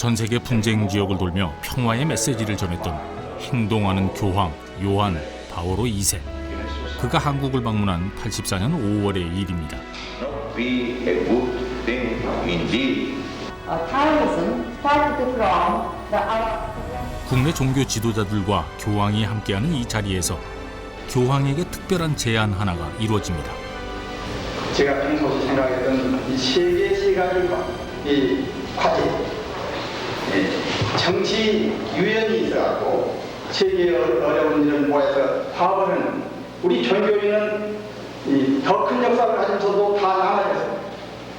전 세계 분쟁 지역을 돌며 평화의 메시지를 전했던 행동하는 교황 요한 바오로 2세. 그가 한국을 방문한 84년 5월의 일입니다. Be a good thing indeed. Taoism started from the 국내 종교 지도자들과 교황이 함께하는 이 자리에서 교황에게 특별한 제안 하나가 이루어집니다. 제가 평소에 생각했던 이 세계 시각과 이 과제, 정치 유연이 있어갖고 세계의 어려운 일을 모아서 화합을 하는 우리 종교인은 더 큰 역사를 가지면서도 다 남아져서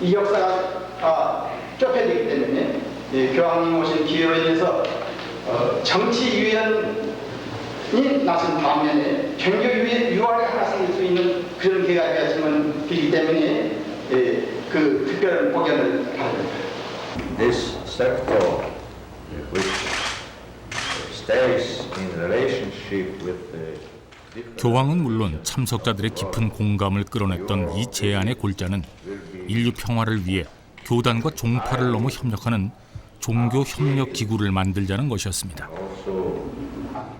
이 역사가 좁혀지기 때문에 교황님 오신 기회로 인해서 정치 유연이 나선 반면에 종교 유화가 하나 생길 수 있는 그런 기회가 되었으면 되기 때문에 그 특별한 복연을 받습니다. This sector, which stays in relationship with the 교황은 물론 참석자들의 깊은 공감을 끌어냈던 이 제안의 골자는 인류 평화를 위해 교단과 종파를 넘어 협력하는 종교협력기구를 만들자는 것이었습니다.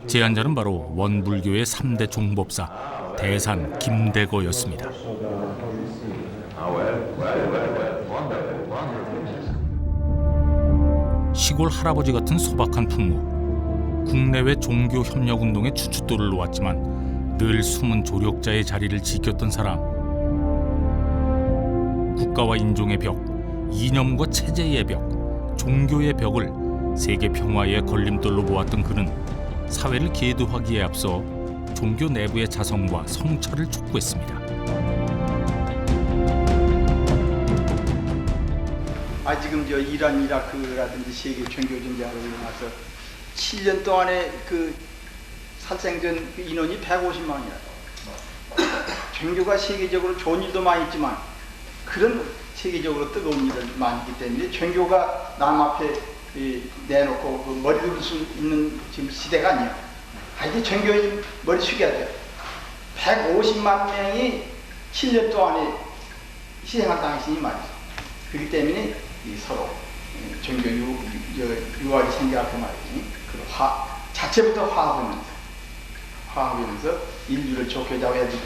제안자는 바로 원불교의 3대 종법사 대산 김대거였습니다. 시골 할아버지 같은 소박한 풍무, 국내외 종교협력운동의 주춧돌을 놓았지만 늘 숨은 조력자의 자리를 지켰던 사람. 국가와 인종의 벽, 이념과 체제의 벽, 종교의 벽을 세계 평화의 걸림돌로 보았던 그는 사회를 계도하기에 앞서 종교 내부의 자성과 성찰을 촉구했습니다. 지금 이란, 이라크라든지 세계 종교 전쟁으로 일어나서 7년 동안에 그 살생전 인원이 150만이라고. 종교가 세계적으로 좋은 일도 많이 있지만 그런 세계적으로 뜨거운 일은 많기 때문에 종교가 남 앞에 내놓고 그 머리 둘 수 있는 지금 시대가 아니야. 이제 종교인 머리 숙여야 돼요. 150만 명이 7년 동안에 희생을 당했으니 말이죠. 그렇기 때문에 서로 종교 유학이 생겨갖고 말이지. 자체부터 화합하면서 인류를 좋게 잡아야지.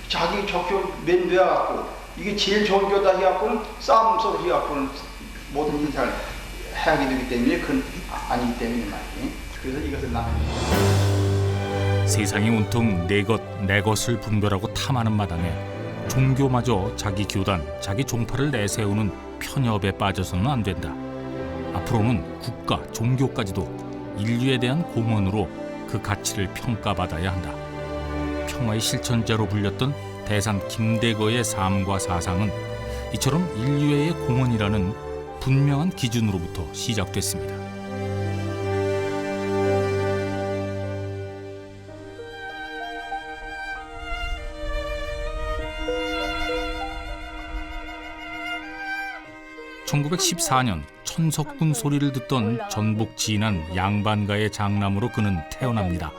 자기 좋게 면도해갖고 이게 제일 좋은 교다 해갖고는 싸움 서로 해갖고는 모든 인사를 해하게 되기 때문에 그건 아니기 때문에 말이지. 그래서 이것을 나누는. 세상이 온통 내 것, 내 것을 분별하고 탐하는 마당에 종교마저 자기 교단, 자기 종파를 내세우는 편협에 빠져서는 안 된다. 앞으로는 국가, 종교까지도 인류에 대한 공헌으로 그 가치를 평가받아야 한다. 평화의 실천자로 불렸던 대산 김대거의 삶과 사상은 이처럼 인류의 공헌이라는 분명한 기준으로부터 시작됐습니다. (1914년) 천석군 소리를 듣던 전북 진안 양반가의 장남으로 그는 태어납니다.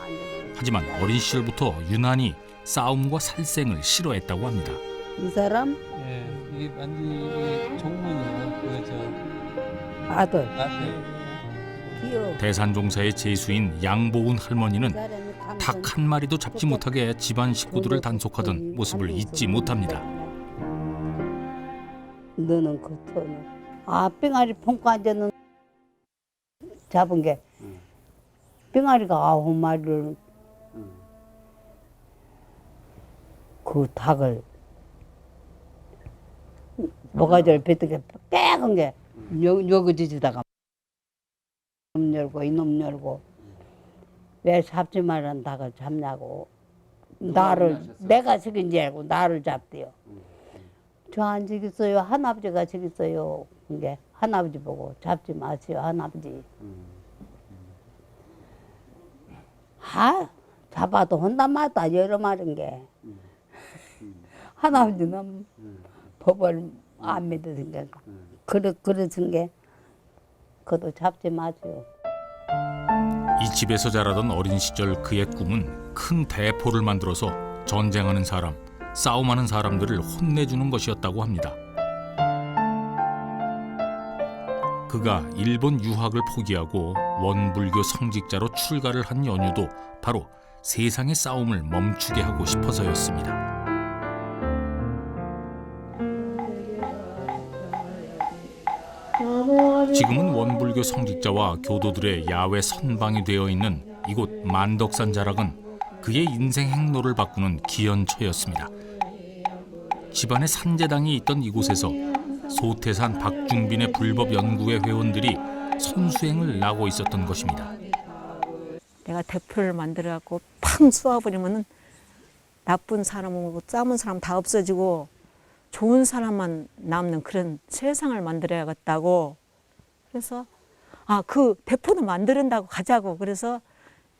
하지만 어린 시절부터 유난히 싸움과 살생을 싫어했다고 합니다. 이 사람 이게 완전히 종문이에요. 아들. 아들. 대산종사의 제수인 양보은 할머니는 닭 한 마리도 잡지 못하게 집안 식구들을 단속하던 모습을 잊지 못합니다. 너는 그터는 병아리 품고 앉아는 잡은 게 병아리가 9마리를 그 닭을 모가지를 뱉게 빼간 게 여기지다가 이놈 열고 이놈 열고 왜 잡지 말란 닭을 잡냐고 내가 죽인 줄 알고 나를 잡대요. 저 안 죽였어요. 할아버지가 죽였어요. 그게 할아버지 보고 잡지 마세요. 할아버지. 잡아도 혼담마다 여러 마리인 게 할아버지는 법을 안 믿으신 게 그러신 게 그도 잡지 마세요. 이 집에서 자라던 어린 시절 그의 꿈은 큰 대포를 만들어서 전쟁하는 사람, 싸움하는 사람들을 혼내주는 것이었다고 합니다. 그가 일본 유학을 포기하고 원불교 성직자로 출가를 한 연유도 바로 세상의 싸움을 멈추게 하고 싶어서였습니다. 지금은 원불교 성직자와 교도들의 야외 선방이 되어 있는 이곳 만덕산 자락은 그의 인생 행로를 바꾸는 기연처였습니다. 집안에 산재당이 있던 이곳에서 소태산 박중빈의 불법 연구회 회원들이 선수행을 나고 있었던 것입니다. 내가 대표를 만들어갖고 팡 쏘아버리면은 나쁜 사람하고 싸운 사람 다 없어지고 좋은 사람만 남는 그런 세상을 만들어야겠다고. 그래서 그 대표도 만드는다고 가자고. 그래서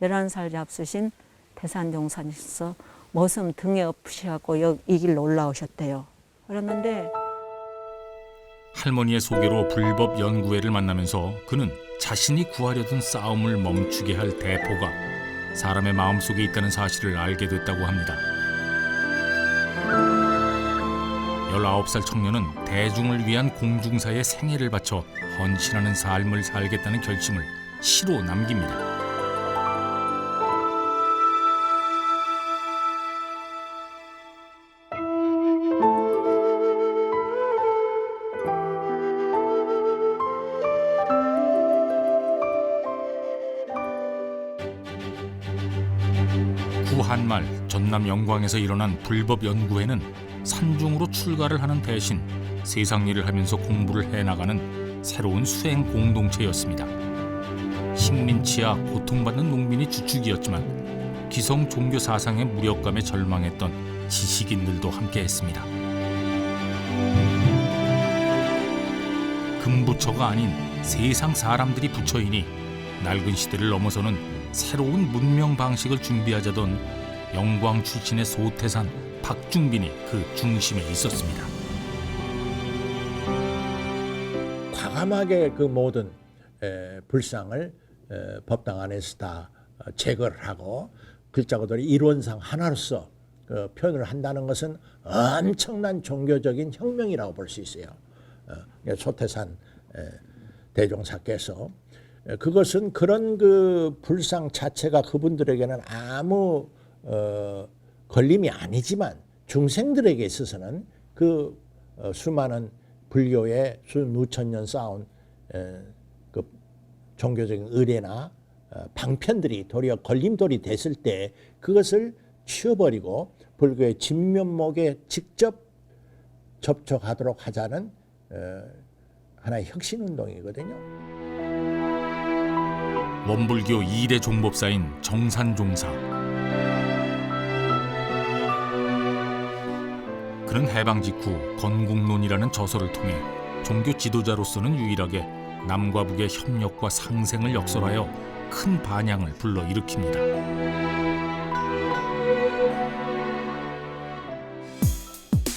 11살 잡수신 대산종사님께서 머슴 등에 엎으셔갖고 이 길로 올라오셨대요. 그랬는데 할머니의 소개로 불법 연구회를 만나면서 그는 자신이 구하려던 싸움을 멈추게 할 대포가 사람의 마음속에 있다는 사실을 알게 됐다고 합니다. 19살 청년은 대중을 위한 공중사의 생애를 바쳐 헌신하는 삶을 살겠다는 결심을 시로 남깁니다. 구한말 전남 영광에서 일어난 불법 연구회는 산중으로 출가를 하는 대신 세상 일을 하면서 공부를 해나가는 새로운 수행 공동체였습니다. 식민치하 고통받는 농민이 주축이었지만 기성 종교 사상의 무력감에 절망했던 지식인들도 함께했습니다. 금부처가 아닌 세상 사람들이 부처이니 낡은 시대를 넘어서는 새로운 문명 방식을 준비하자던 영광 출신의 소태산 박중빈이 그 중심에 있었습니다. 과감하게 그 모든 불상을 법당 안에서 다 제거를 하고 글자고들이 이론상 하나로서 표현을 한다는 것은 엄청난 종교적인 혁명이라고 볼 수 있어요. 소태산 대종사께서 그것은 그런 그 불상 자체가 그분들에게는 아무 걸림이 아니지만 중생들에게 있어서는 그 수많은 불교의 수천 년 쌓은 그 종교적인 의례나 방편들이 도리어 걸림돌이 됐을 때 그것을 치워버리고 불교의 진면목에 직접 접촉하도록 하자는 하나의 혁신운동이거든요. 원불교 2대 종법사인 정산종사. 그는 해방 직후 건국론이라는 저서를 통해 종교 지도자로서는 유일하게 남과 북의 협력과 상생을 역설하여 큰 반향을 불러일으킵니다.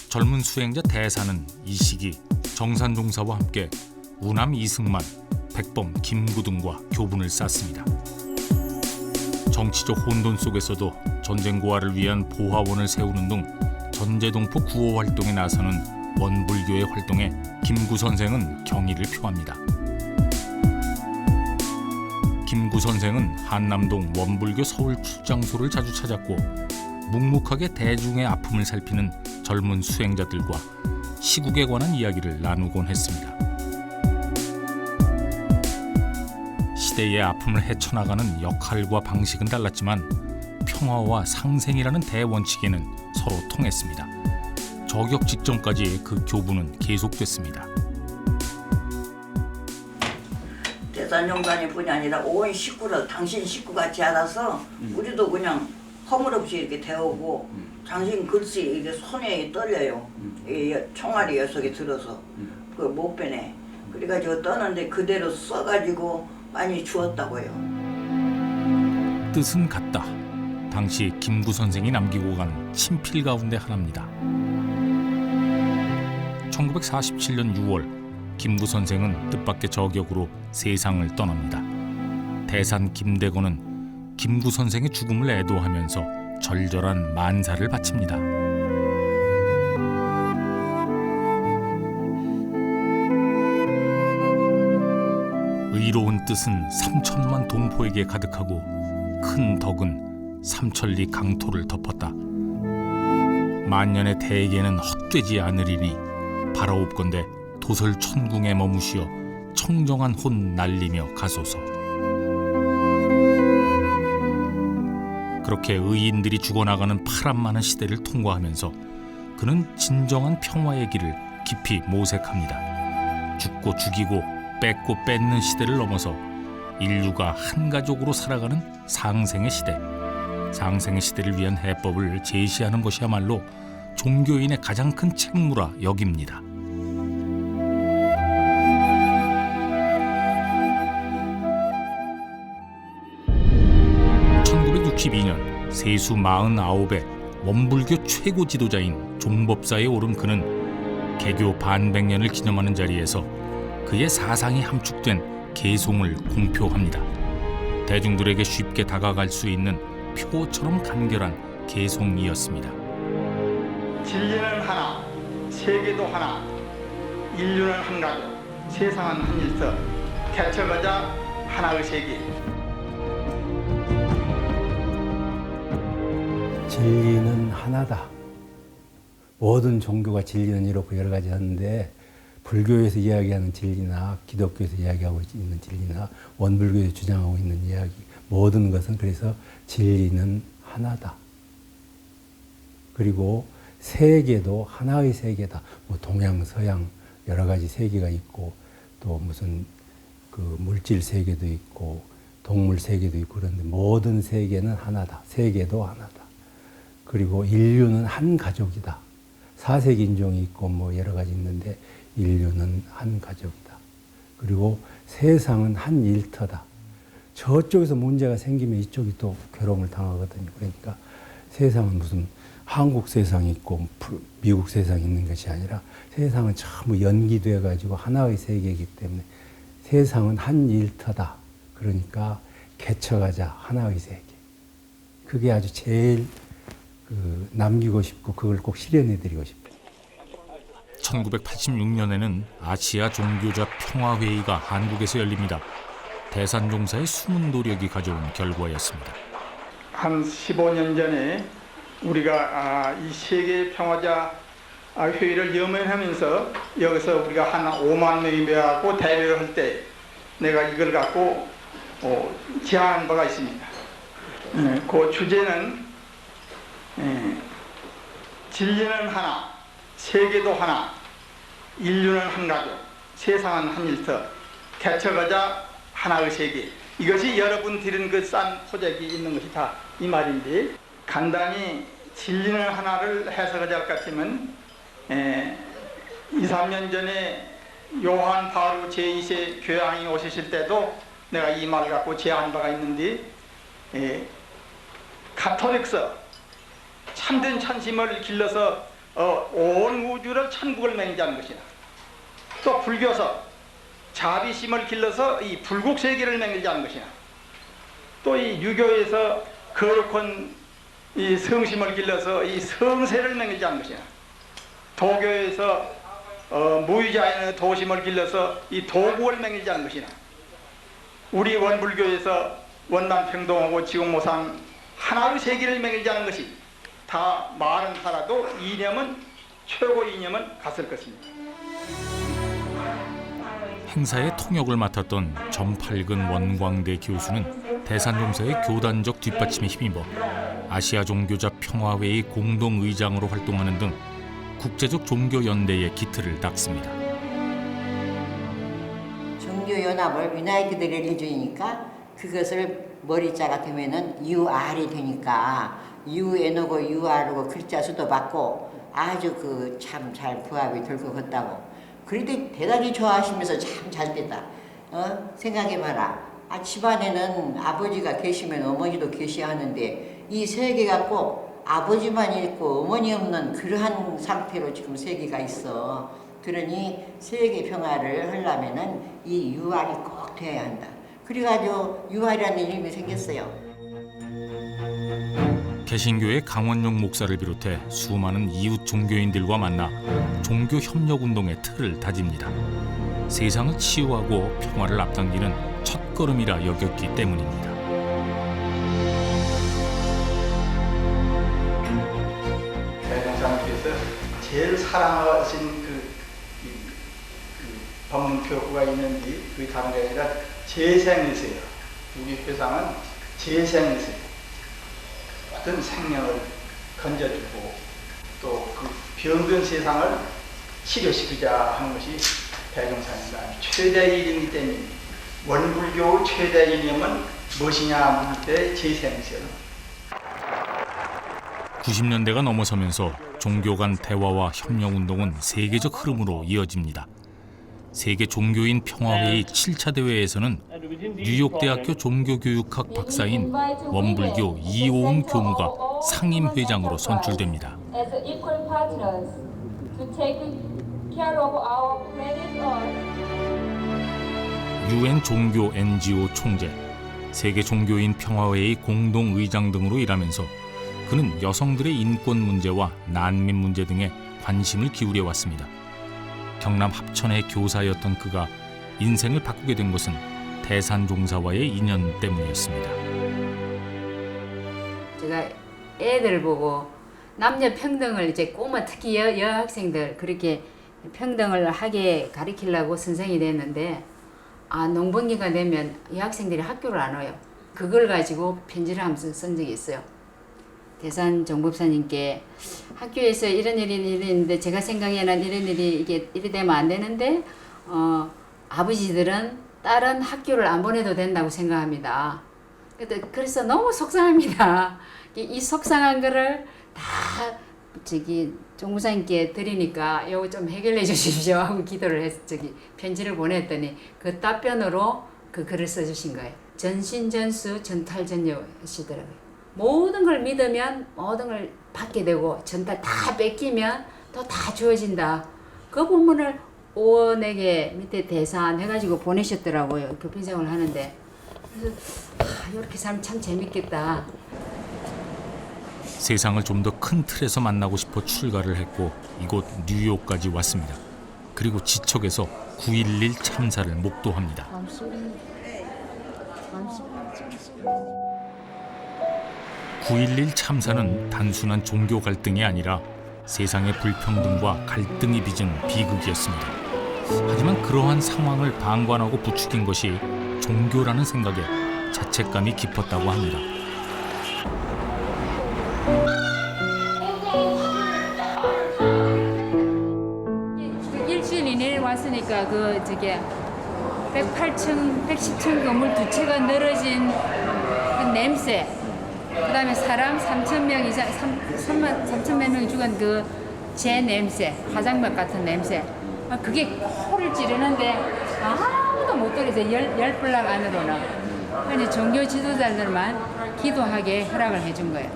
젊은 수행자 대사는 이 시기 정산종사와 함께 우남 이승만, 백범 김구등과 교분을 쌓습니다. 정치적 혼돈 속에서도 전쟁 고아를 위한 보화원을 세우는 등 전제동포 구호 활동에 나서는 원불교의 활동에 김구 선생은 경의를 표합니다. 김구 선생은 한남동 원불교 서울 출장소를 자주 찾았고 묵묵하게 대중의 아픔을 살피는 젊은 수행자들과 시국에 관한 이야기를 나누곤 했습니다. 시대의 아픔을 헤쳐나가는 역할과 방식은 달랐지만 평화와 상생이라는 대원칙에는 서로 통했습니다. 저격 직전까지 그 교분은 계속됐습니다. 대산종사님뿐이 아니라 온 식구를 당신 식구같이 알아서 우리도 그냥 허물없이 이렇게 데우고 당신 글씨 이게 손에 떨려요. 이 총알이 녀석이 들어서 그 목변에 그래가지고 떠는데 그대로 써가지고 많이 주었다고요. 뜻은 같다. 당시 김구 선생이 남기고 간 친필 가운데 하나입니다. 1947년 6월 김구 선생은 뜻밖의 저격으로 세상을 떠납니다. 대산 김대건은 김구 선생의 죽음을 애도하면서 절절한 만사를 바칩니다. 이로운 뜻은 삼천만 동포에게 가득하고 큰 덕은 삼천리 강토를 덮었다. 만년의 대계는 헛되지 않으리니 바라옵건대 도설 천궁에 머무시어 청정한 혼 날리며 가소서. 그렇게 의인들이 죽어나가는 파란 많은 시대를 통과하면서 그는 진정한 평화의 길을 깊이 모색합니다. 죽고 죽이고 뺏고 뺏는 시대를 넘어서 인류가 한 가족으로 살아가는 상생의 시대, 상생의 시대를 위한 해법을 제시하는 것이야말로 종교인의 가장 큰 책무라 여깁니다. (1962년) 세수 49의 원불교 최고 지도자인 종법사에 오른 그는 개교 반백년을 기념하는 자리에서 그의 사상이 함축된 개송을 공표합니다. 대중들에게 쉽게 다가갈 수 있는 표처럼 간결한 개송이었습니다. 진리는 하나, 세계도 하나, 인류는 한 가족, 세상은 한 일서, 개척하자 하나의 세계. 진리는 하나다. 모든 종교가 진리는 이렇고 여러 가지 하는데 불교에서 이야기하는 진리나 기독교에서 이야기하고 있는 진리나 원불교에서 주장하고 있는 이야기 모든 것은 그래서 진리는 하나다. 그리고 세계도 하나의 세계다. 뭐 동양, 서양 여러 가지 세계가 있고 또 무슨 그 물질 세계도 있고 동물 세계도 있고 그런데 모든 세계는 하나다. 세계도 하나다. 그리고 인류는 한 가족이다. 사색 인종이 있고 뭐 여러 가지 있는데 인류는 한 가족이다. 그리고 세상은 한 일터다. 저쪽에서 문제가 생기면 이쪽이 또 괴로움을 당하거든요. 그러니까 세상은 무슨 한국 세상이 있고 미국 세상이 있는 것이 아니라 세상은 전부 연기돼 가지고 하나의 세계이기 때문에 세상은 한 일터다. 그러니까 개척하자 하나의 세계. 그게 아주 제일 남기고 싶고 그걸 꼭 실현해드리고 싶어요. 1986년에는 아시아 종교자 평화회의가 한국에서 열립니다. 대산종사의 숨은 노력이 가져온 결과였습니다. 한 15년 전에 우리가 이 세계 평화자 회의를 염원하면서 여기서 우리가 한 5만 명이 모여갖고 대회를 할 때 내가 이걸 갖고 제안한 바가 있습니다. 그 주제는 진리는 하나, 세계도 하나, 인류는 한 가족, 세상은 한 일터, 개척하자 하나의 세계. 이것이 여러분 들은 그 싼 포장이 있는 것이 다 이 말인데 간단히 진리는 하나를 해석하자 할 것 같으면 2, 3년 전에 요한 바오로 제2세 교황이 오셨을 때도 내가 이 말을 갖고 제안한 바가 있는데 가톨릭서 참된 찬심을 길러서 온 우주를 천국을 맹자하는 것이다. 또 불교서 자비심을 길러서 이 불국 세계를 맹자하는 것이다. 또 이 유교에서 거룩한 이 성심을 길러서 이 성세를 맹자하는 것이다. 도교에서 무의자의 도심을 길러서 이 도국을 맹자하는 것이다. 우리 원불교에서 원만평등하고 지공모상 하나의 세계를 맹자하는 것이 다 말은 하라도 이념은 최고 이념은 같을 것입니다. 행사의 통역을 맡았던 정팔근 원광대 교수는 대산종사의 교단적 뒷받침에 힘입어 아시아 종교자 평화회의 공동의장으로 활동하는 등 국제적 종교연대의 기틀을 닦습니다. 종교연합을 유나이티드 릴리전이니까 그것을 머리자가 되면은 UR이 되니까 UN하고 UR하고 글자 수도 받고 아주 참 잘 부합이 될 것 같다고. 그래도 대단히 좋아하시면서 참 잘 됐다. 생각해봐라. 집안에는 아버지가 계시면 어머니도 계셔야 하는데 이 세계가 꼭 아버지만 있고 어머니 없는 그러한 상태로 지금 세계가 있어. 그러니 세계 평화를 하려면은 이 UR이 꼭 돼야 한다. 그래가지고 UR이라는 이름이 생겼어요. 개신교의 강원용 목사를 비롯해 수많은 이웃 종교인들과 만나 종교 협력 운동의 틀을 다집니다. 세상을 치유하고 평화를 앞당기는 첫걸음이라 여겼기 때문입니다. 대종사님께서 제일 사랑하신 그 법문표구가 있는데 그게 다른 게 아니라 재생이세요. 우리 회상은 재생이세요. 모든 생명을 건져주고 또 그 병든 세상을 치료시키자 하는 것이 대종사입니다. 최대 이름이 때문에 원불교 최대 이념은 무엇이냐 물 때 재생이세요. 90년대가 넘어서면서 종교 간 대화와 협력운동은 세계적 흐름으로 이어집니다. 세계 종교인 평화회의 7차 대회에서는 뉴욕대학교 종교교육학 박사인 원불교 이오웅 교무가 상임회장으로 선출됩니다. UN 종교 NGO 총재, 세계 종교인 평화회의 공동의장 등으로 일하면서 그는 여성들의 인권 문제와 난민 문제 등에 관심을 기울여 왔습니다. 경남 합천의 교사였던 그가 인생을 바꾸게 된 것은 대산종사와의 인연 때문이었습니다. 제가 애들 보고 남녀 평등을 이제 꼬마 특히 여학생들 그렇게 평등을 하게 가르치려고 선생이 됐는데 농번기가 되면 여학생들이 학교를 안 와요. 그걸 가지고 편지를 하면서 쓴 적이 있어요. 대산 정법사님께 학교에서 이런 일이 있는데 제가 생각에는 이런 일이 이래 되면 안 되는데 아버지들은 딸은 학교를 안 보내도 된다고 생각합니다. 그래서 너무 속상합니다. 이 속상한 거를 다 정무사님께 드리니까 이거 좀 해결해 주십시오 하고 기도를 해서 편지를 보냈더니 그 답변으로 그 글을 써주신 거예요. 전신전수 전탈전유 하시더라고요. 모든 걸 믿으면 모든 걸 받게 되고 전달 다 뺏기면 또 다 주어진다. 그 본문을 오원에게 밑에 대산해가지고 보내셨더라고요. 교편생활을 하는데. 그래서 이렇게 살면 참 재밌겠다. 세상을 좀 더 큰 틀에서 만나고 싶어 출가를 했고 이곳 뉴욕까지 왔습니다. 그리고 지척에서 9.11 참사를 목도합니다. 9.11 참사는 단순한 종교 갈등이 아니라 세상의 불평등과 갈등이 빚은 비극이었습니다. 하지만 그러한 상황을 방관하고 부추긴 것이 종교라는 생각에 자책감이 깊었다고 합니다. 일주일 이내에 왔으니까 108층, 110층 건물 두 채가 늘어진 그 냄새, 그다음에 사람 3,000명 이상, 3,000몇 명이 죽은 그 제 냄새, 화장품 같은 냄새. 그게 코를 찌르는데 아무도 못 들어서 열불난 안으로는. 그래서 종교 지도자들만 기도하게 허락을 해준 거예요.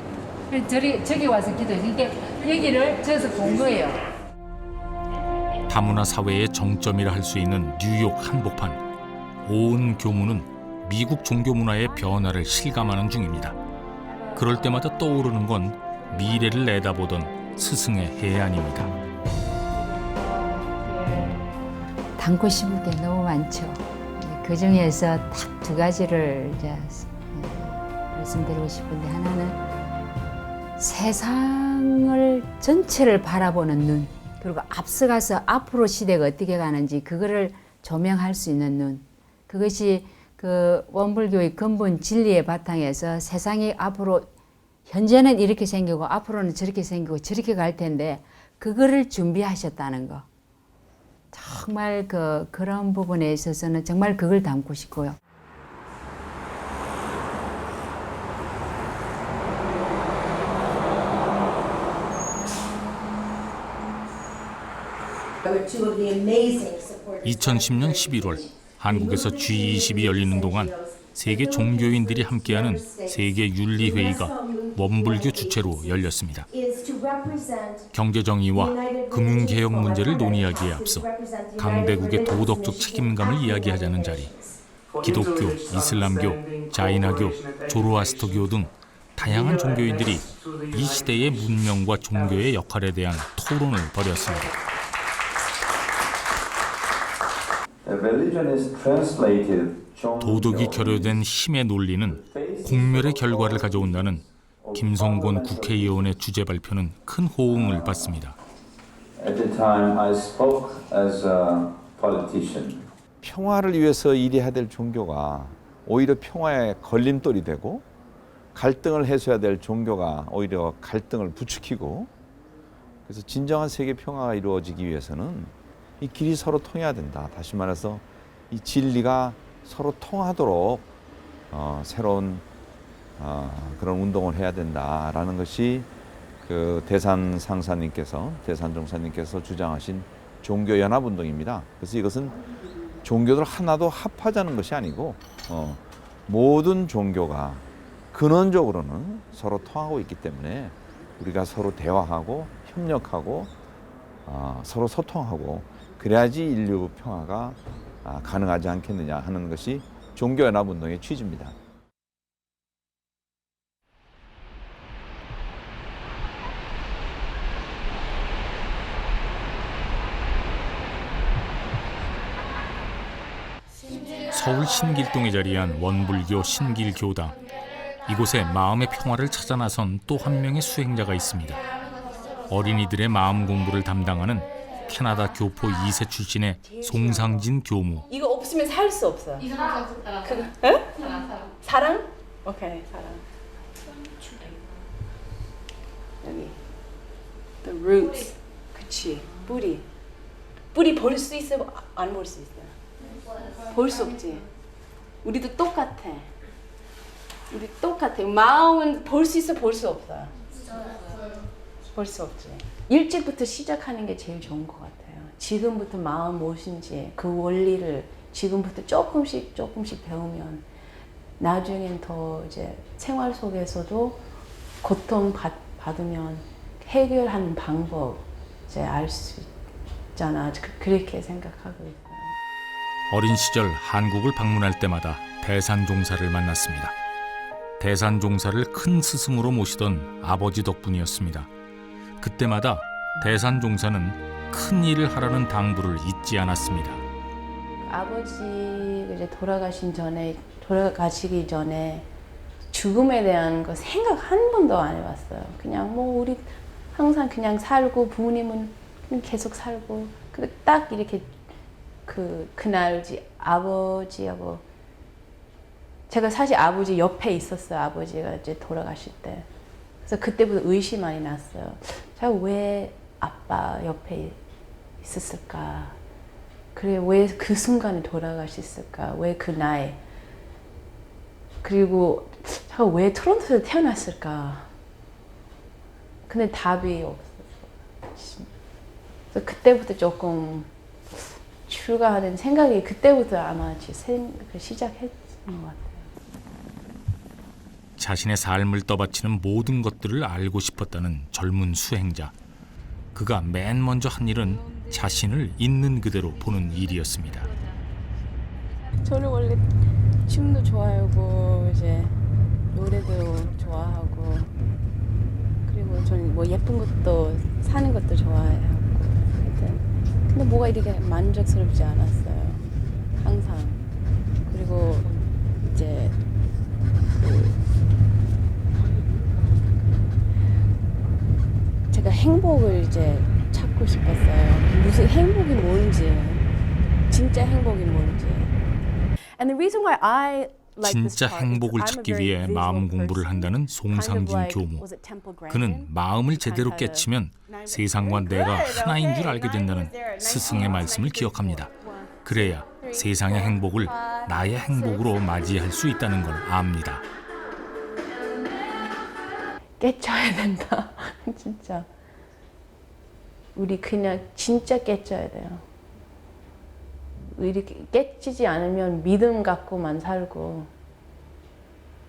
그래서 저기 와서 기도해. 그러니까 여기를 저기서 본 거예요. 다문화 사회의 정점이라 할 수 있는 뉴욕 한복판. 오은 교무는 미국 종교 문화의 변화를 실감하는 중입니다. 그럴 때마다 떠오르는 건 미래를 내다보던 스승의 해안입니다. 담고 싶은 게 너무 많죠. 그 중에서 딱 두 가지를 이제 말씀드리고 싶은데, 하나는 세상을 전체를 바라보는 눈, 그리고 앞서가서 앞으로 시대가 어떻게 가는지 그거를 조명할 수 있는 눈. 그것이 그 원불교의 근본 진리의 바탕에서 세상이 앞으로 현재는 이렇게 생기고 앞으로는 저렇게 생기고 저렇게 갈 텐데 그거를 준비하셨다는 거. 정말 그런 부분에 있어서는 정말 그걸 담고 싶고요. (2010년 11월) 한국에서 G20이 열리는 동안 세계 종교인들이 함께하는 세계윤리회의가 원불교 주최로 열렸습니다. 경제정의와 금융개혁 문제를 논의하기에 앞서 강대국의 도덕적 책임감을 이야기하자는 자리, 기독교, 이슬람교, 자이나교, 조로아스터교 등 다양한 종교인들이 이 시대의 문명과 종교의 역할에 대한 토론을 벌였습니다. 도덕이 결여된 힘의 논리는 공멸의 결과를 가져온다는 김성곤 국회의원의 주제 발표는 큰 호응을 받습니다. 평화를 위해서 일해야 될 종교가 오히려 평화의 걸림돌이 되고, 갈등을 해소해야 될 종교가 오히려 갈등을 부추기고, 그래서 진정한 세계 평화가 이루어지기 위해서는 이 길이 서로 통해야 된다. 다시 말해서 이 진리가 서로 통하도록 새로운 그런 운동을 해야 된다라는 것이 그 대산 종사님께서 주장하신 종교연합운동입니다. 그래서 이것은 종교들 하나도 합하자는 것이 아니고 모든 종교가 근원적으로는 서로 통하고 있기 때문에 우리가 서로 대화하고 협력하고 서로 소통하고 그래야지 인류 평화가 가능하지 않겠느냐 하는 것이 종교연합운동의 취지입니다. 서울 신길동에 자리한 원불교 신길교당. 이곳에 마음의 평화를 찾아 나선 또 한 명의 수행자가 있습니다. 어린이들의 마음 공부를 담당하는 캐나다 교포 2세 출신의 송상진 교무. 이거 없으면 살 수 없어. 사랑? 오케이, 사랑. 여기. The roots. 그치. 뿌리 볼 수 있어? 안 볼 수 있어? 볼 수 없지. 우리도 똑같아. 마음은 볼 수 있어, 볼 수 없어? 볼 수 없지. 일찍부터 시작하는 게 제일 좋은 것 같아요. 지금부터 마음 무엇인지 그 원리를 지금부터 조금씩 배우면 나중엔 더 이제 생활 속에서도 고통 받으면 해결하는 방법 이제 알 수 있잖아. 그렇게 생각하고 있어요. 어린 시절 한국을 방문할 때마다 대산종사를 만났습니다. 대산종사를 큰 스승으로 모시던 아버지 덕분이었습니다. 그때마다 대산종사는 큰 일을 하라는 당부를 잊지 않았습니다. 아버지 이제 돌아가시기 전에 죽음에 대한 거 생각 한 번도 안 해봤어요. 그냥 뭐 우리 항상 그냥 살고 부모님은 그냥 계속 살고 근데 딱 이렇게 그날 아버지하고 제가 사실 아버지 옆에 있었어요. 아버지가 이제 돌아가실 때. 그래서 그때부터 의심이 많이 났어요. 제가 왜 아빠 옆에 있었을까? 그래 왜 그 순간에 돌아가셨을까? 왜 그 나이? 그리고 제가 왜 토론토에서 태어났을까? 근데 답이 없었어요. 그래서 그때부터 조금 출가하는 생각이 그때부터 아마 시작했던 것 같아요. 자신의 삶을 떠받치는 모든 것들을 알고 싶었다는 젊은 수행자. 그가 맨 먼저 한 일은 자신을 있는 그대로 보는 일이었습니다. 저는 원래 춤도 좋아하고 이제 노래도 좋아하고 그리고 저는 뭐 예쁜 것도 사는 것도 좋아하고 근데 뭐가 이렇게 만족스럽지 않았어요. 항상. 그리고 이제 제가 행복을 이제 찾고 싶었어요. 무슨 행복이 뭔지, 진짜 행복이 뭔지. And the reason why I 진짜 행복을 찾기 위해 마음 공부를 한다는 송상진 교무. 그는 마음을 제대로 깨치면 세상과 내가 하나인 줄 알게 된다는 스승의 말씀을 기억합니다. 그래야 세상의 행복을 나의 행복으로 맞이할 수 있다는 걸 압니다. 깨쳐야 된다. 진짜. 우리 그냥 진짜 깨쳐야 돼요. 이렇게 깨치지 않으면 믿음 갖고만 살고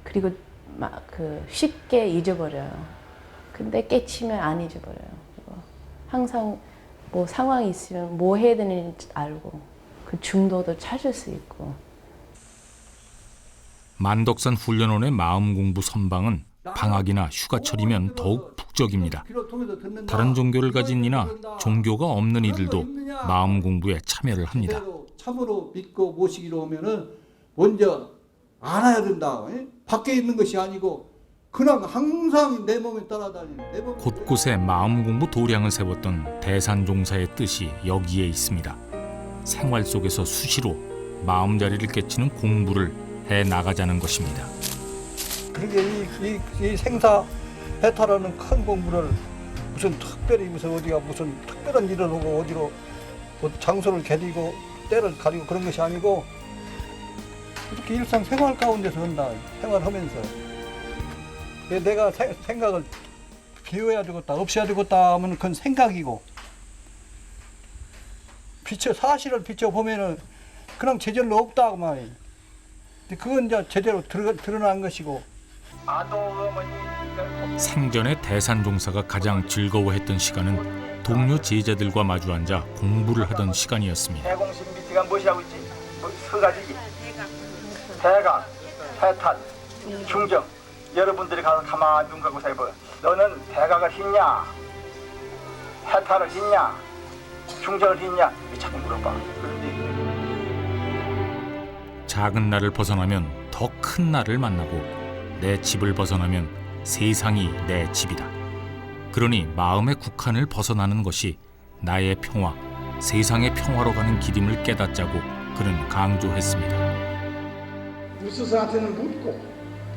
그리고 막 쉽게 잊어버려요. 근데 깨치면 안 잊어버려요. 항상 뭐 상황이 있으면 뭐 해야 되는지 알고 그 중도도 찾을 수 있고. 만덕산 훈련원의 마음 공부 선방은 방학이나 휴가철이면 더욱 북적입니다. 다른 종교를 가진 이나 종교가 없는 이들도 마음 공부에 참여를 합니다. 참으로 믿고 모시기로 하면은 먼저 알아야 된다. 밖에 있는 것이 아니고 그냥 항상 내 몸에 따라다니는 내 몸에 곳곳에 마음 공부 도량을 세웠던 대산종사의 뜻이 여기에 있습니다. 생활 속에서 수시로 마음자리를 깨치는 공부를 해 나가자는 것입니다. 그게 이 생사 해탈하는 큰 공부를 무슨 특별히 무슨 어디가 무슨 특별한 일을 하고 어디로 장소를 가리고 때를 가리고 그런 것이 아니고 이렇게 일상 생활 가운데서 한다. 생활하면서 내가 생각을 비워야 되겠다, 없애야 되겠다 하면 그건 생각이고 사실을 비춰보면은 그냥 제절로 없다 그 말이에요. 근데 그건 이제 제대로 드러난 것이고 생전에 대산종사가 가장 즐거워했던 시간은 동료 제자들과 마주 앉아 공부를 하던 시간이었습니다. 대공식 밑에가 무엇이라고 있지? 서가지기, 대각, 해탈, 중정. 여러분들이 가서 가만히 눈 감고 살펴. 너는 대각을 했냐? 해탈을 했냐? 중정을 했냐? 자꾸 물어봐. 그런데 작은 나를 벗어나면 더 큰 나를 만나고 내 집을 벗어나면 세상이 내 집이다. 그러니 마음의 국한을 벗어나는 것이 나의 평화, 세상의 평화로 가는 길임을 깨닫자고 그는 강조했습니다. 스승한테는 묻고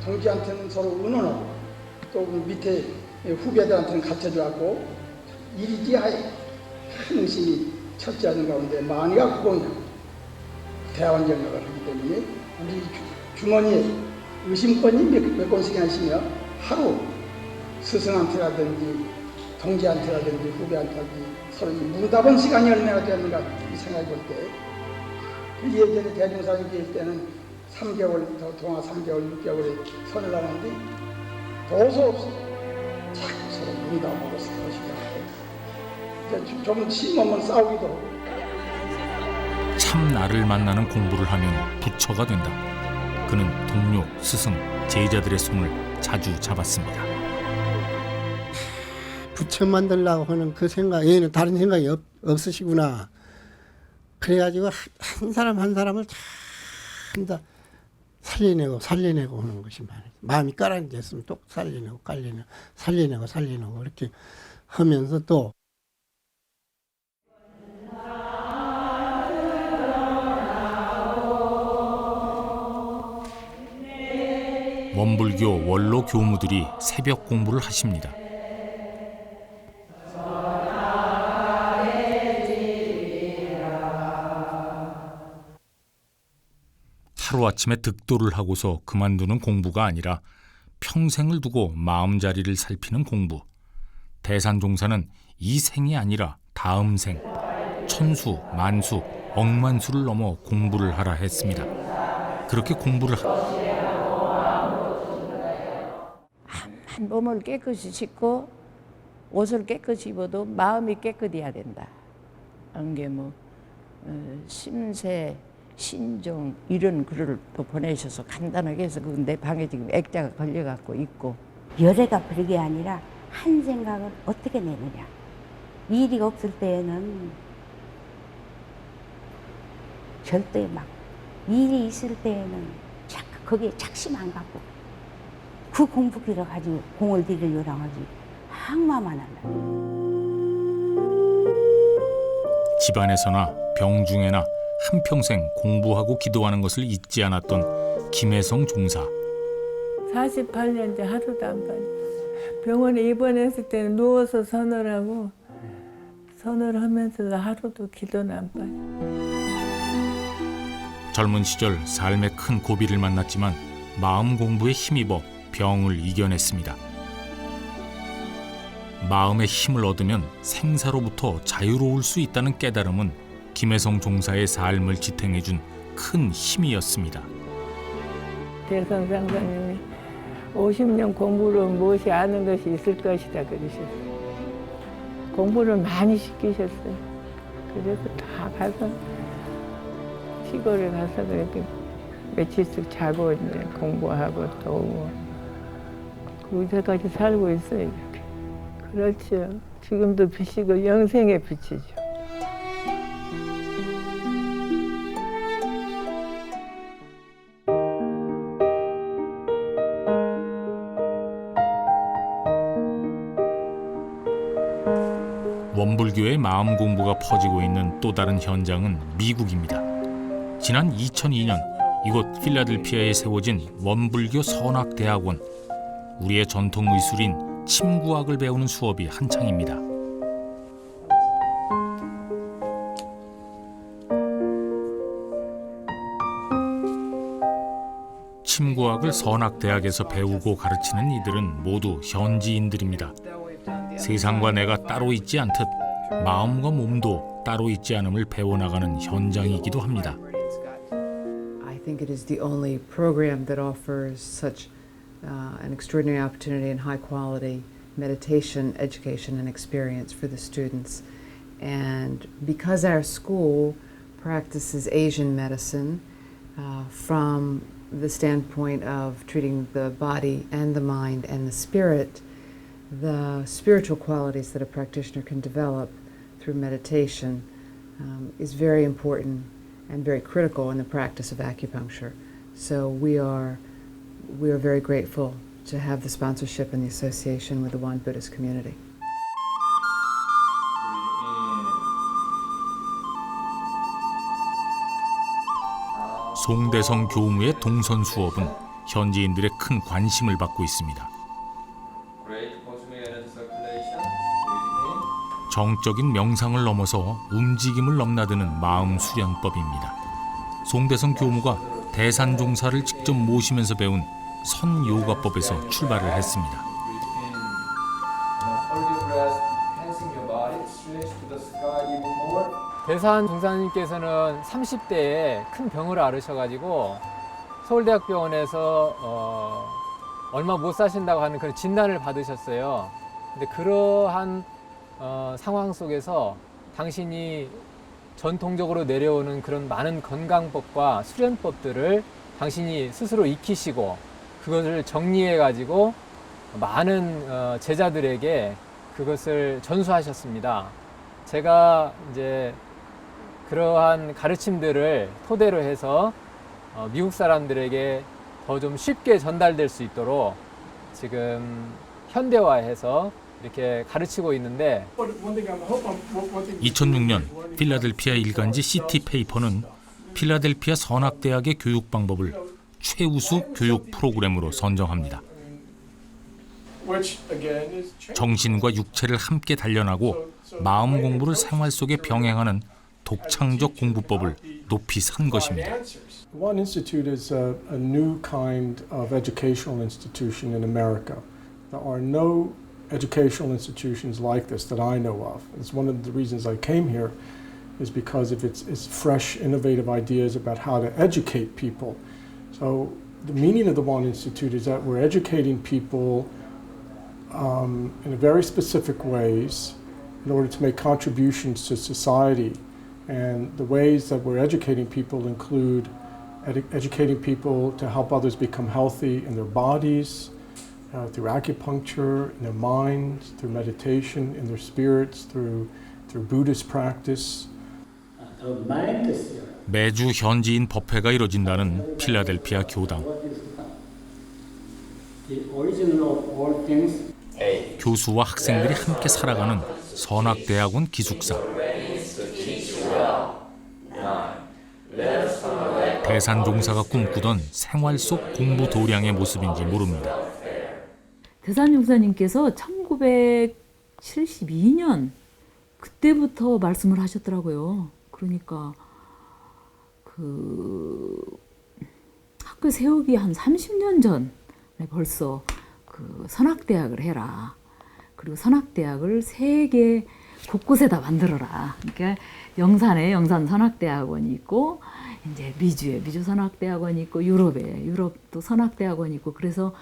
동지한테는 서로 의논하고 또 밑에 후배들한테는 가르쳐주고 일이지하에 큰 의심이 철저하는 가운데 만이가 구공이야. 대환경력을 하기 때문에 우리 주머니에 의심권이 몇 권씩 하시며 하루 스승한테라든지 동지한테라든지 후배한테라든지 서로 문답은 시간이 얼마나 되었는가 이 생각해 볼 때 예전에 대종사님 계실 때는 3개월 동안 3개월, 6개월에 선을 하는데 도서 없어. 자꾸 서로 문담하고 싸우시더라고요. 이제 좀 심하면 싸우기도 하고. 참 나를 만나는 공부를 하면 부처가 된다. 그는 동료, 스승, 제자들의 손을 자주 잡았습니다. 부처 만들려고 하는 그 생각, 얘는 다른 생각이 없으시구나. 그래가지고 한 사람 한 사람을 참 다 살려내고 하는 것이 많아요. 마음이 깔아앉았으면 또 살려내고 살려내고 이렇게 하면서 또 원불교 원로 교무들이 새벽 공부를 하십니다. 하루아침에 득도를 하고서 그만두는 공부가 아니라 평생을 두고 마음자리를 살피는 공부. 대산종사는 이 생이 아니라 다음 생, 천수, 만수, 억만수를 넘어 공부를 하라 했습니다. 그렇게 공부를 한 몸을 깨끗이 씻고 옷을 깨끗이 입어도 마음이 깨끗해야 된다. 이게 심세, 신종 이런 글을 또 보내셔서 간단하게 해서 내 방에 지금 액자가 걸려갖고 있고. 열애가 그게 아니라 한 생각을 어떻게 내느냐. 일이 없을 때에는 절대 막 일이 있을 때에는 거기에 착심 안 갖고 그 공부기를 가지고 공을 들이려고 하지 항마만 한다. 집안에서나 병중에나 한평생 공부하고 기도하는 것을 잊지 않았던 김혜성 종사. 48년째 하루도 안 빠져. 병원에 입원했을 때는 누워서 선을 하고 선을 하면서도 하루도 기도는 안 빠져. 젊은 시절 삶의 큰 고비를 만났지만 마음 공부에 힘입어 병을 이겨냈습니다. 마음의 힘을 얻으면 생사로부터 자유로울 수 있다는 깨달음은 김혜성 종사의 삶을 지탱해준 큰 힘이었습니다. 대선 상사님이 50년 공부로 무엇이 아는 것이 있을 것이다 그러셨어요. 공부를 많이 시키셨어요. 그래서 다 가서 시골에 가서 그렇게 며칠씩 자고 이제 공부하고 또 오고 그때까지 살고 있어요. 이렇게. 그렇죠. 지금도 빚이고 영생에 빚이죠. 원불교의 마음 공부가 퍼지고 있는 또 다른 현장은 미국입니다. 지난 2002년 이곳 필라델피아에 세워진 원불교 선악대학원. 우리의 전통 의술인 침구학을 배우는 수업이 한창입니다. 침구학을 선악대학에서 배우고 가르치는 이들은 모두 현지인들입니다. 세상과 내가 따로 있지 않듯 마음과 몸도 따로 있지 않음을 배워나가는 현장이기도 합니다. I think it is the only program that offers such an extraordinary opportunity and high quality meditation, education, and experience for the students. And because our school practices Asian medicine from the standpoint of treating the body and the mind and the spirit, the spiritual qualities that a practitioner can develop through meditation is very important and very critical in the practice of acupuncture. So we are very grateful to have the sponsorship and the association with the Won Buddhist community. 송대성 교무의 동선 수업은 현지인들의 큰 관심을 받고 있습니다. 정적인 명상을 넘어서 움직임을 넘나드는 마음 수련법입니다. 송대성 교무가 대산종사를 직접 모시면서 배운 선요가법에서 출발을 했습니다. 대산 종사님께서는 30대에 큰 병을 앓으셔가지고 서울대학병원에서 얼마 못 사신다고 하는 그런 진단을 받으셨어요. 근데 그러한 상황 속에서 당신이 전통적으로 내려오는 그런 많은 건강법과 수련법들을 당신이 스스로 익히시고 그것을 정리해가지고 많은 제자들에게 그것을 전수하셨습니다. 제가 이제 그러한 가르침들을 토대로 해서 미국 사람들에게 더 좀 쉽게 전달될 수 있도록 지금 현대화해서 이렇게 가르치고 있는데 2006년 필라델피아 일간지 시티페이퍼는 필라델피아 선악대학의 교육 방법을 최우수 교육 프로그램으로 선정합니다. 정신과 육체를 함께 단련하고 마음 공부를 생활 속에 병행하는 독창적 공부법을 높이 산 것입니다. One Institute is a new kind of educational institution in America. There are no educational institutions like this that I know of. It's one of the reasons I came here is because of its fresh, innovative ideas about how to educate people. So the meaning of the Won Institute is that we're educating people in a very specific ways in order to make contributions to society. And the ways that we're educating people include educating people to help others become healthy in their bodies, through acupuncture, in their minds, through meditation, in their spirits, through Buddhist practice. 매주 현지인 법회가 이뤄진다는 필라델피아 교당. 교수와 학생들이 함께 살아가는 선악대학원 기숙사. 대산종사가 꿈꾸던 생활 속 공부 도량의 모습인지 모릅니다. 대산종사님께서 1972년 그때부터 말씀을 하셨더라고요. 그러니까 그 학교 세우기 한 30년 전에 벌써 그 선악대학을 해라. 그리고 선악대학을 세계 곳곳에다 만들어라. 그러니까 영산에 영산 선악대학원이 있고, 이제 미주에 미주 선악대학원이 있고, 유럽에 유럽도 선악대학원이 있고, 그래서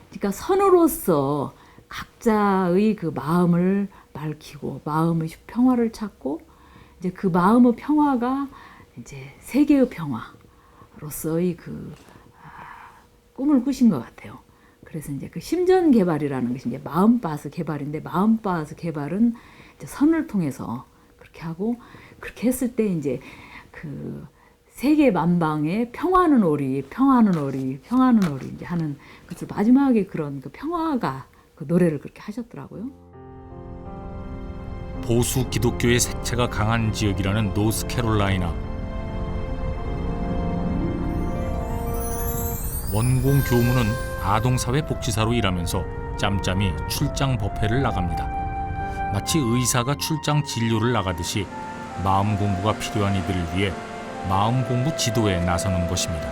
그러니까 선으로서 각자의 그 마음을 밝히고 마음의 평화를 찾고, 이제 그 마음의 평화가 이제 세계의 평화로서의 그 꿈을 꾸신 것 같아요. 그래서 이제 그 심전 개발이라는 것이 이제 마음바스 개발인데, 마음바스 개발은 이제 선을 통해서 그렇게 하고, 그렇게 했을 때 이제 그 세계 만방에 평화는 오리, 평화는 오리, 평화는 오리 이제 하는 그래서 마지막에 그런 그 평화가 그 노래를 그렇게 하셨더라고요. 보수 기독교의 색채가 강한 지역이라는 노스캐롤라이나. 원공 교무는 아동사회복지사로 일하면서 짬짬이 출장 법회를 나갑니다. 마치 의사가 출장 진료를 나가듯이 마음 공부가 필요한 이들을 위해 마음 공부 지도에 나서는 것입니다.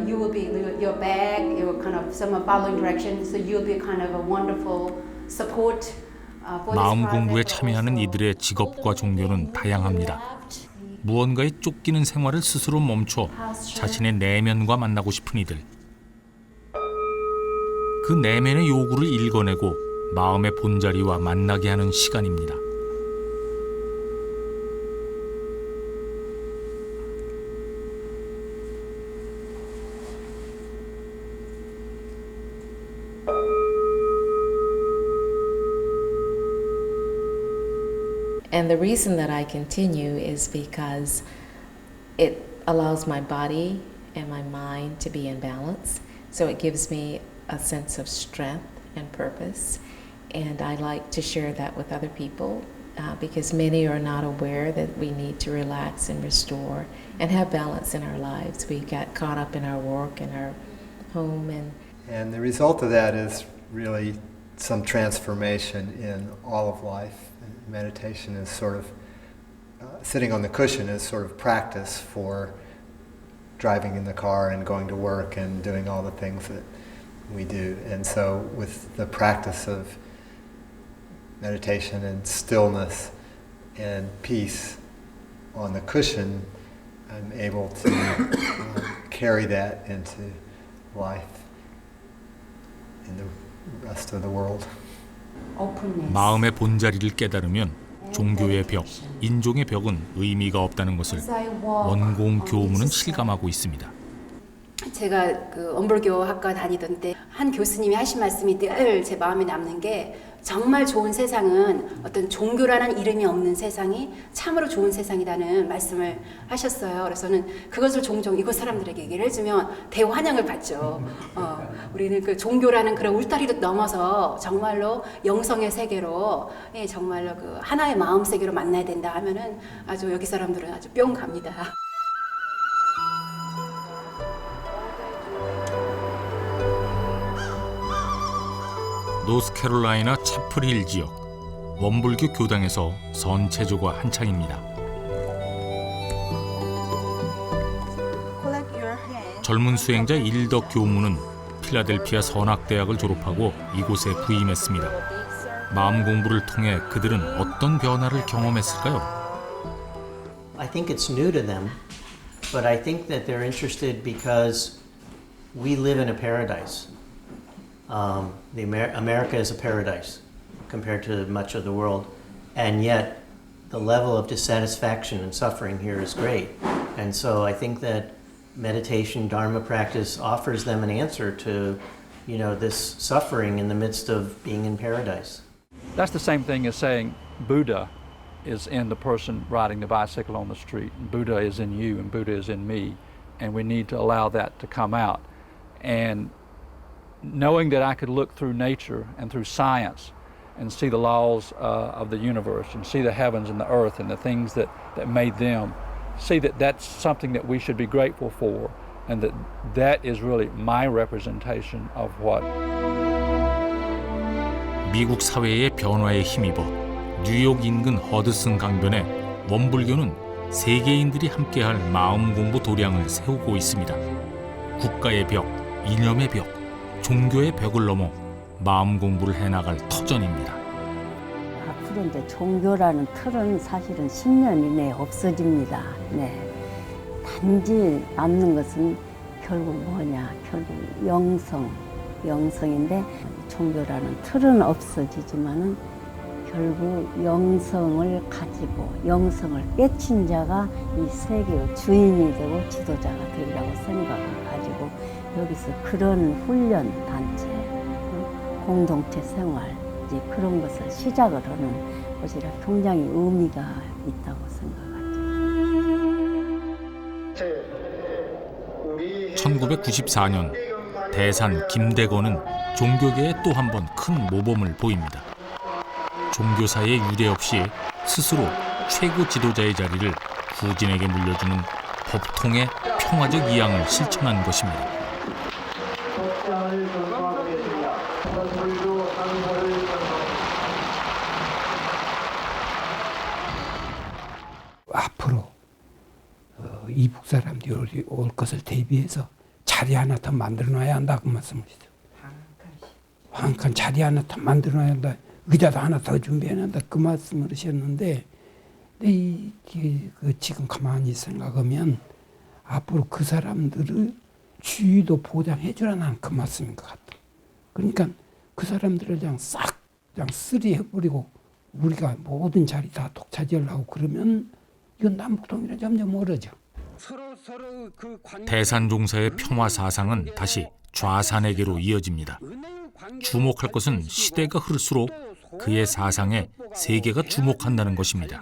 You will be your bag, your kind of some following directions, so you'll be kind of a wonderful support for this 마음 project. 공부에 참여하는 이들의 직업과 종교는 다양합니다. 무언가에 쫓기는 생활을 스스로 멈춰 자신의 내면과 만나고 싶은 이들. 그 내면의 요구를 읽어내고 마음의 본자리와 만나게 하는 시간입니다. And the reason that I continue is because it allows my body and my mind to be in balance. So it gives me a sense of strength and purpose. And I like to share that with other people because many are not aware that we need to relax and restore and have balance in our lives. We get caught up in our work and our home. And the result of that is really some transformation in all of life. Meditation is sort of, sitting on the cushion is sort of practice for driving in the car and going to work and doing all the things that we do. And so with the practice of meditation and stillness and peace on the cushion, I'm able to carry that into life in the rest of the world. 마음의 본자리를 깨달으면 종교의 벽, 인종의 벽은 의미가 없다는 것을 원공 교무는 실감하고 있습니다. 제가 그 원불교 학과 다니던 때 한 교수님이 하신 말씀이 늘 제 마음에 남는 게 정말 좋은 세상은 어떤 종교라는 이름이 없는 세상이 참으로 좋은 세상이라는 말씀을 하셨어요. 그래서 저는 그것을 종종 이곳 사람들에게 얘기를 해주면 대환영을 받죠. 우리는 그 종교라는 그런 울타리를 넘어서 정말로 영성의 세계로, 예, 정말로 그 하나의 마음 세계로 만나야 된다 하면은 아주 여기 사람들은 아주 뿅 갑니다. 노스캐롤라이나 채플힐 지역 원불교 교당에서 선체조가 한창입니다. 젊은 수행자 일덕 교무는 필라델피아 선악대학을 졸업하고 이곳에 부임했습니다. 마음 공부를 통해 그들은 어떤 변화를 경험했을까요? I think it's new to them, but I think that they're interested because we live in a paradise. America is a paradise compared to much of the world, and yet the level of dissatisfaction and suffering here is great. And so I think that meditation, Dharma practice offers them an answer to, you know, this suffering in the midst of being in paradise. That's the same thing as saying Buddha is in the person riding the bicycle on the street. Buddha is in you and Buddha is in me, and we need to allow that to come out. And knowing that I could look through nature and through science and see the laws of the universe and see the heavens and the earth and the things that made them, see that that's something that we should be grateful for, and that is really my representation of what. 미국 사회의 변화에 힘입어 뉴욕 인근 허드슨 강변에 원불교는 세계인들이 함께할 마음 공부 도량을 세우고 있습니다. 국가의 벽, 이념의 벽, 종교의 벽을 넘어 마음 공부를 해나갈 터전입니다. 앞으로 이제 종교라는 틀은 사실은 10년 이내에 없어집니다. 네. 단지 남는 것은 결국 뭐냐? 결국 영성인데 종교라는 틀은 없어지지만은 결국 영성을 가지고 영성을 깨친 자가 이 세계의 주인이 되고 지도자가 되리라고 생각을 가지고 여기서 그런 훈련 단체, 공동체 생활 이제 그런 것을 시작을 하는 것이라 굉장히 의미가 있다고 생각하죠. 1994년 대산 김대건은 종교계에 또 한 번 큰 모범을 보입니다. 종교사의 유례 없이 스스로 최고 지도자의 자리를 후진에게 물려주는 법통의 평화적 이양을 실천한 것입니다. 앞으로 이북 사람들이 올 것을 대비해서 자리 하나 더 만들어놔야 한다 그 말씀이시죠. 한 칸 자리 하나 더 만들어놔야 한다. 의자도 하나 더 준비해야 한다 그 말씀을 하셨는데 지금 가만히 생각하면 앞으로 그 사람들을 지위도 보장해 주라는 그 말씀인 것 같아. 그러니까 그 사람들을 그냥 싹 그냥 쓰리 해버리고 우리가 모든 자리 다 독차지하려고 그러면 이건 남북통일은 점점 멀어져. 대산종사의 평화 사상은 다시 좌산에게로 이어집니다. 주목할 것은 시대가 흐를수록 그의 사상에 세계가 주목한다는 것입니다.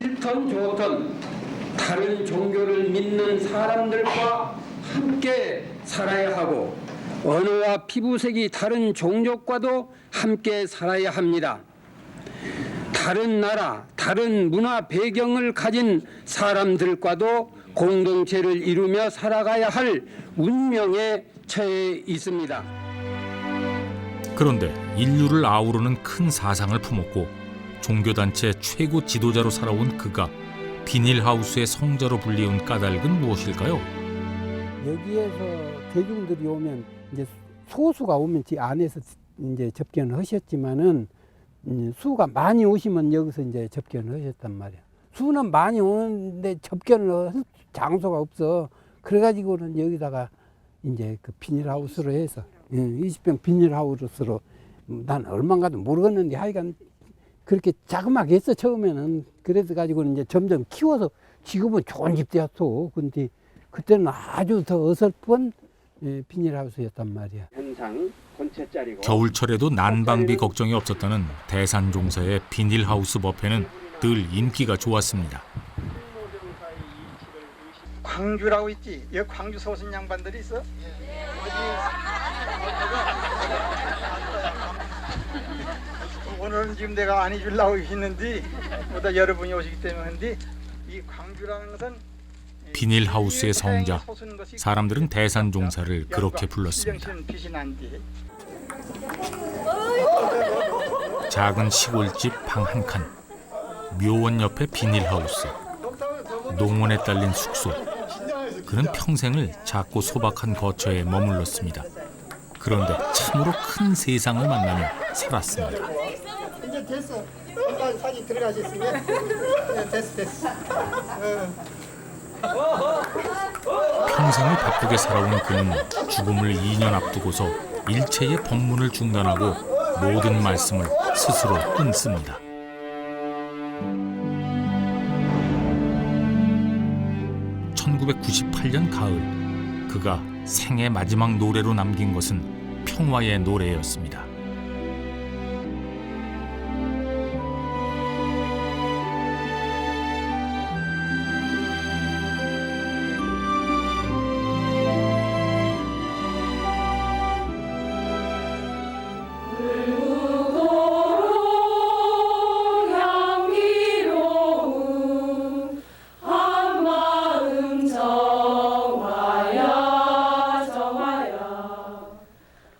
싫든 좋든 다른 종교를 믿는 사람들과 함께 살아야 하고 언어와 피부색이 다른 종족과도 함께 살아야 합니다. 다른 나라, 다른 문화 배경을 가진 사람들과도 공동체를 이루며 살아가야 할 운명에 처해 있습니다. 그런데 인류를 아우르는 큰 사상을 품었고 종교단체 최고 지도자로 살아온 그가 비닐하우스의 성자로 불리운 까닭은 무엇일까요? 여기에서 대중들이 오면 이제 소수가 오면 지 안에서 이제 접견을 하셨지만은 수가 많이 오시면 여기서 이제 접견을 하셨단 말이야. 수는 많이 오는데 접견을 할 장소가 없어. 그래가지고는 여기다가 이제 그 비닐하우스로 해서 20평 비닐하우스로 난 얼마인가도 모르겠는데 하여간 그렇게 자그마하게 했어 처음에는. 그래서 가지고는 이제 점점 키워서 지금은 좋은 집 되었어. 근데 그때는 아주 더 어설픈 비닐하우스였단 말이야. 현상 본체짜리고. 겨울철에도 난방비 걱정이 없었다는 대산종사의 비닐하우스 법회는 늘 인기가 좋았습니다. 광주라고 있지? 여기 광주 소신 양반들이 있어? 오늘은 지금 내가 안 해주려고 했는데 보다 여러분이 오시기 때문에 한데 이 광주라는 것은 비닐하우스의 성자, 사람들은 대산종사를 그렇게 불렀습니다. 작은 시골집 방 한 칸, 묘원 옆에 비닐하우스, 농원에 딸린 숙소. 그는 평생을 작고 소박한 거처에 머물렀습니다. 그런데 참으로 큰 세상을 만나며 살았습니다. 이제 됐어. 사진 들어가셨으면 됐어. 평생을 바쁘게 살아온 그는 죽음을 2년 앞두고서 일체의 법문을 중단하고 모든 말씀을 스스로 끊습니다. (1998년) 가을, 그가 생애 마지막 노래로 남긴 것은 평화의 노래였습니다.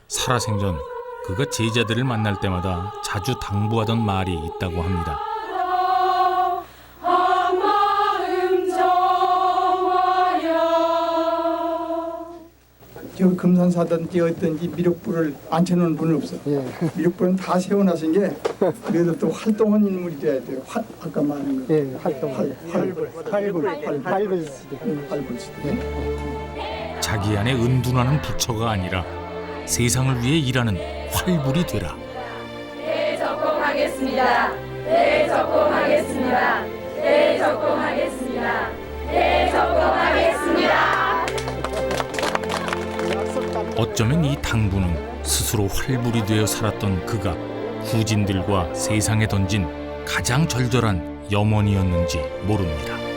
살아생전 그가 제자들을 만날 때마다 자주 당부하던 말이 있다고 합니다. 저 금산사든지 어든지 미륵불을 앉혀놓은 분은 없어. 미륵불은 다 세워놨은 게 그래도 또 활동한 인물이 돼야 돼요. 아까 말한 거. 활불 시대. 자기 안에 은둔하는 부처가 아니라 세상을 위해 일하는 활불이 되라. 네, 적공하겠습니다. 네, 적공하겠습니다. 네, 적공하겠습니다. 네, 적공하겠습니다. 어쩌면 이 당부는 스스로 활불이 되어 살았던 그가 후진들과 세상에 던진 가장 절절한 염원이었는지 모릅니다.